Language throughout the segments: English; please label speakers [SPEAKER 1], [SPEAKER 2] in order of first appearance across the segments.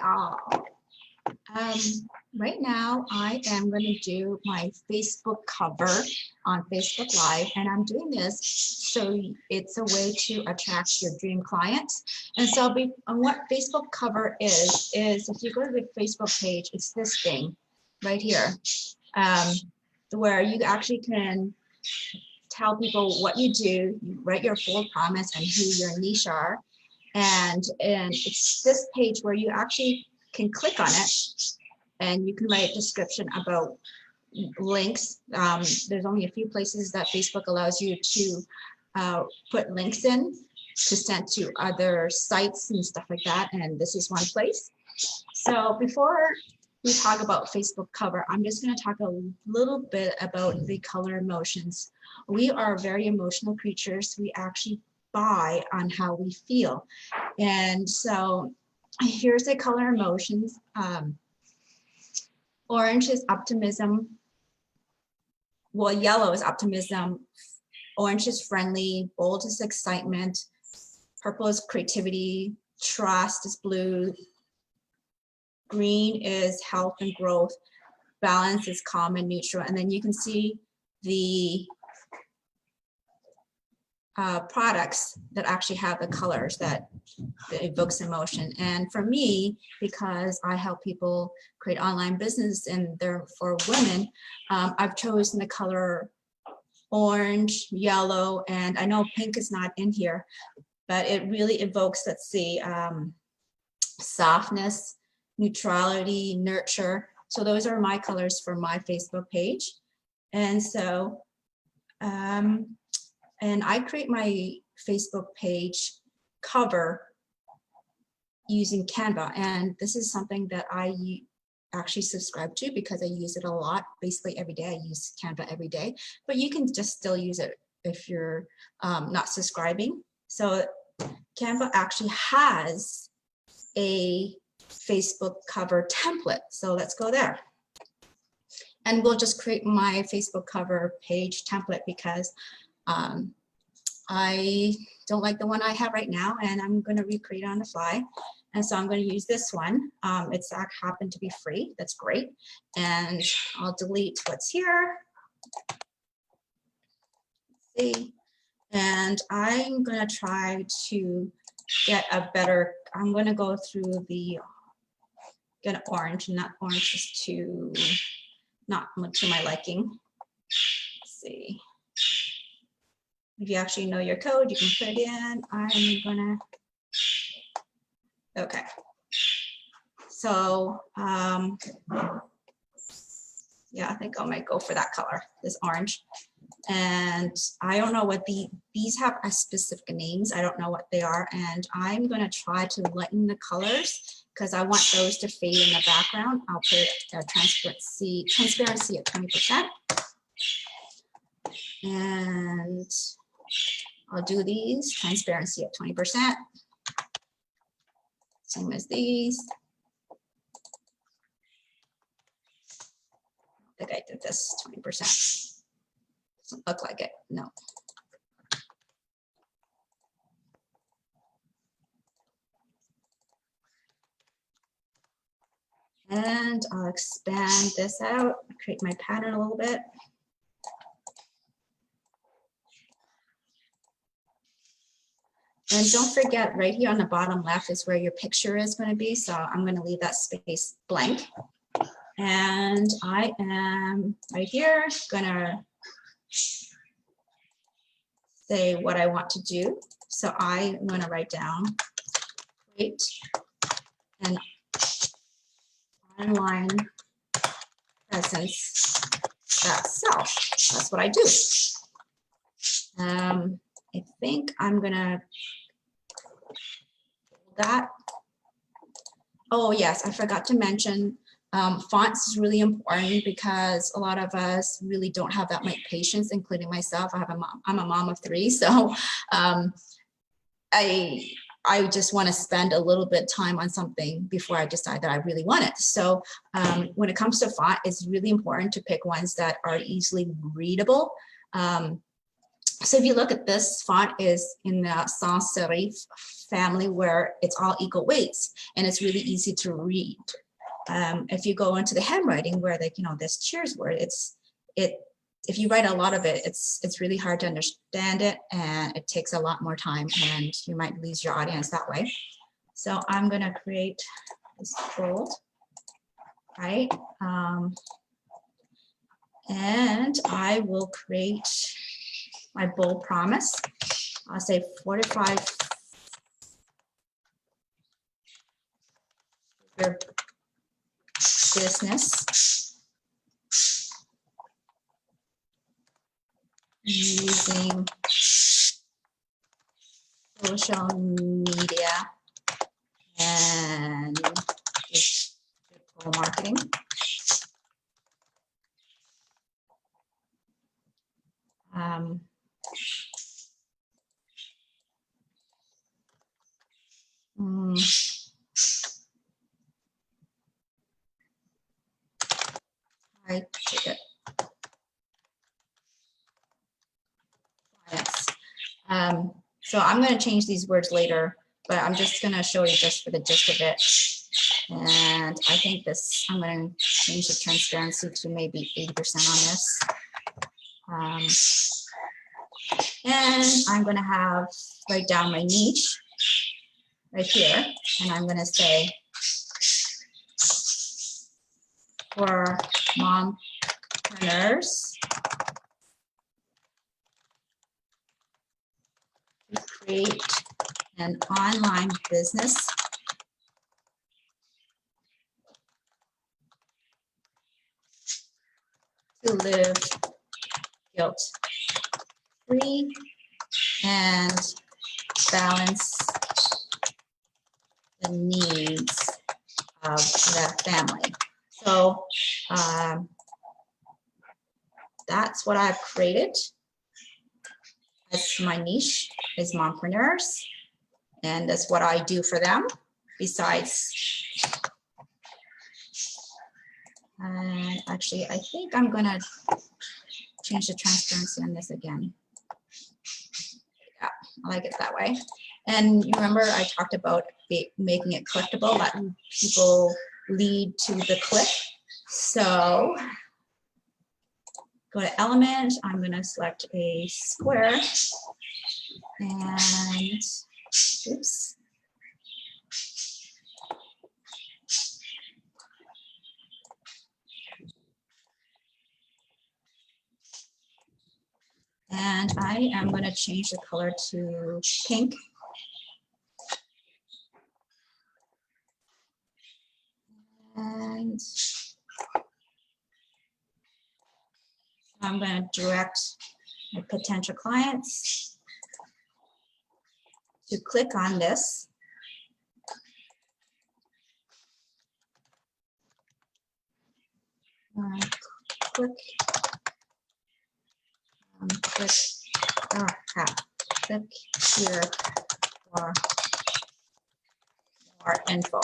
[SPEAKER 1] y'all. Right now I am going to do my Facebook cover on Facebook Live, and I'm doing this so it's a way to attract your dream clients. And so what Facebook cover is if you go to the Facebook page, it's this thing right here, where you actually can tell people what you do, you write your full promise and who your niche are, and it's this page where you actually can click on it and you can write a description about links. There's only a few places that Facebook allows you to put links in to send to other sites and stuff like that, and this is one place. So before we talk about Facebook cover, I'm just going to talk a little bit about the color emotions. We are very emotional creatures. We actually buy on how we feel, and so here's the color emotions. Orange is optimism. Well, yellow is optimism. Orange is friendly. Bold is excitement. Purple is creativity. Trust is blue. Green is health and growth. Balance is calm and neutral. And then you can see the products that actually have the colors that evokes emotion. And for me, because I help people create online business and they're for women, I've chosen the color orange, yellow, and I know pink is not in here, but it really evokes, let's see, softness, neutrality, nurture. So those are my colors for my Facebook page. And so, and I create my Facebook page cover using Canva. And this is something that I actually subscribe to because I use it a lot. Basically every day, I use Canva every day, but you can just still use it if you're not subscribing. So Canva actually has a Facebook cover template. So let's go there. And we'll just create my Facebook cover page template because I don't like the one I have right now, and I'm going to recreate on the fly. And so I'm going to use this one. It's happened to be free. That's great. And I'll delete what's here. Let's see. And I'm going to try to get a better, I'm going to go through the, get orange, not orange is too, not to my liking. Let's see. If you actually know your code, you can put it in. I'm gonna, okay. So, yeah, I think I might go for that color, this orange. And I don't know what these have specific names. I don't know what they are. And I'm gonna try to lighten the colors because I want those to fade in the background. I'll put transparency at 20%. And I'll do these, transparency at 20%. Same as these. I think I did this 20%. Doesn't look like it, no. And I'll expand this out, create my pattern a little bit. And don't forget, right here on the bottom left is where your picture is going to be. So I'm going to leave that space blank. And I am right here going to say what I want to do. So I'm going to write down, create an online presence that sells. That's what I do. I think I'm gonna that. Oh yes, I forgot to mention fonts is really important because a lot of us really don't have that much patience, including myself. I'm a mom of 3, so I just want to spend a little bit of time on something before I decide that I really want it. So when it comes to font, it's really important to pick ones that are easily readable. So if you look at this font is in the sans serif family where it's all equal weights and it's really easy to read. If you go into the handwriting where this cheers word, if you write a lot of it, it's really hard to understand it and it takes a lot more time and you might lose your audience that way. So I'm gonna create this bold, right? And I will create my bold promise. I'll say fortify your business using social media and digital marketing. I take it. Yes. So I'm going to change these words later, but I'm just going to show you just for the gist of it. And I think this, I'm going to change the transparency to maybe 80% on this. And I'm going to write down my niche right here. And I'm going to say for mompreneurs to create an online business to live guilt-free and balance the needs of the family. So that's what I've created. That's my niche is mompreneurs, and that's what I do for them. Besides, and actually, I think I'm gonna change the transparency on this again. Yeah, I like it that way. And you remember I talked about making it clickable, letting people lead to the click. So go to element, I'm gonna select a square and oops. And I am going to change the color to pink. And I'm going to direct my potential clients to click on this. Click here for more info.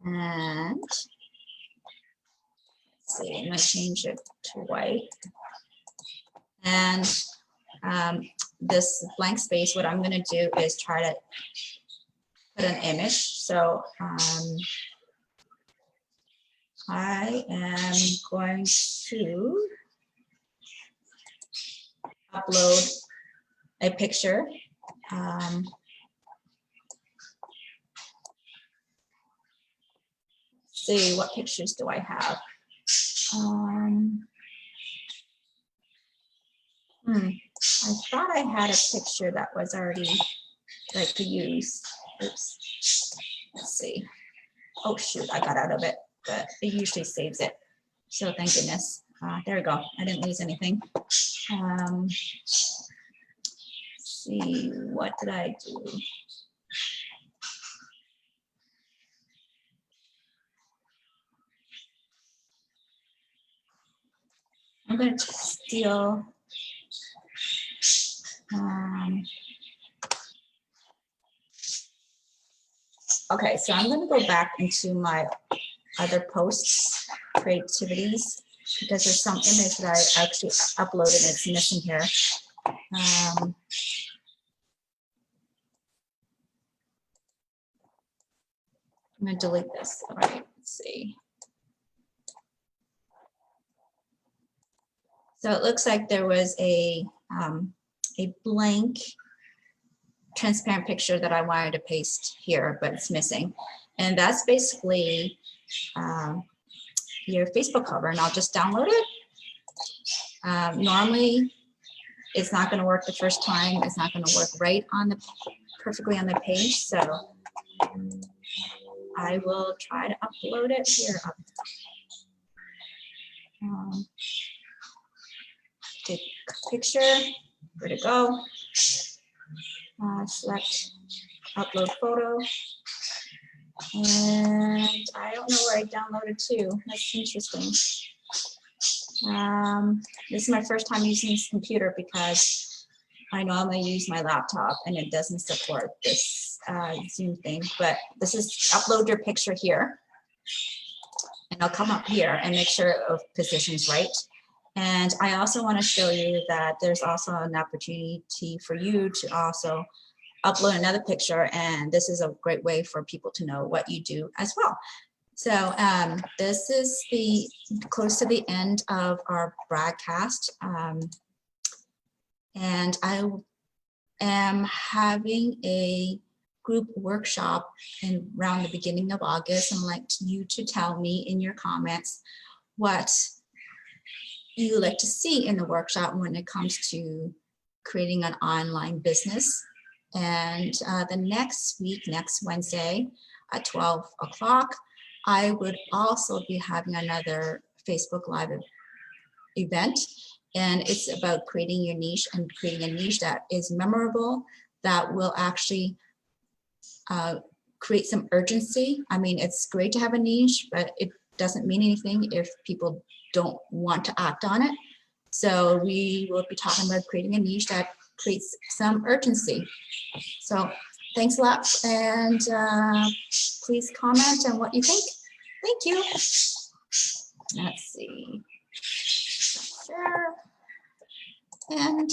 [SPEAKER 1] And let's see, I'm going to change it to white. And this blank space, what I'm going to do is try to put an image. So I am going to upload a picture. See, what pictures do I have? I thought I had a picture that was already that I could use. Oops. Let's see. Oh shoot, I got out of it, but it usually saves it. So thank goodness. There we go. I didn't lose anything. Let's see, what did I do? I'm going to steal. Okay, so I'm going to go back into my other posts, creativities, because there's some image that I actually uploaded and it's missing here. I'm going to delete this. All right, let's see. So it looks like there was a blank transparent picture that I wanted to paste here, but it's missing. And that's basically your Facebook cover, and I'll just download it. Normally, it's not going to work the first time. It's not going to work right on the perfectly on the page. So I will try to upload it here. Take a picture. Where to go? Select upload photo. And I don't know where I downloaded to. That's interesting. This is my first time using this computer because I normally use my laptop and it doesn't support this Zoom thing. But this is upload your picture here. And I'll come up here and make sure it positions right. And I also want to show you that there's also an opportunity for you to also upload another picture, and this is a great way for people to know what you do as well. So this is close to the end of our broadcast, and I am having a group workshop around the beginning of August. I'd like you to tell me in your comments what you like to see in the workshop when it comes to creating an online business. And the next week, next Wednesday at 12 o'clock, I would also be having another Facebook Live event. And it's about creating your niche and creating a niche that is memorable, that will actually create some urgency. I mean, it's great to have a niche, but it doesn't mean anything if people don't want to act on it. So we will be talking about creating a niche that creates some urgency. So thanks a lot, and please comment on what you think. Thank you. Let's see. Share. And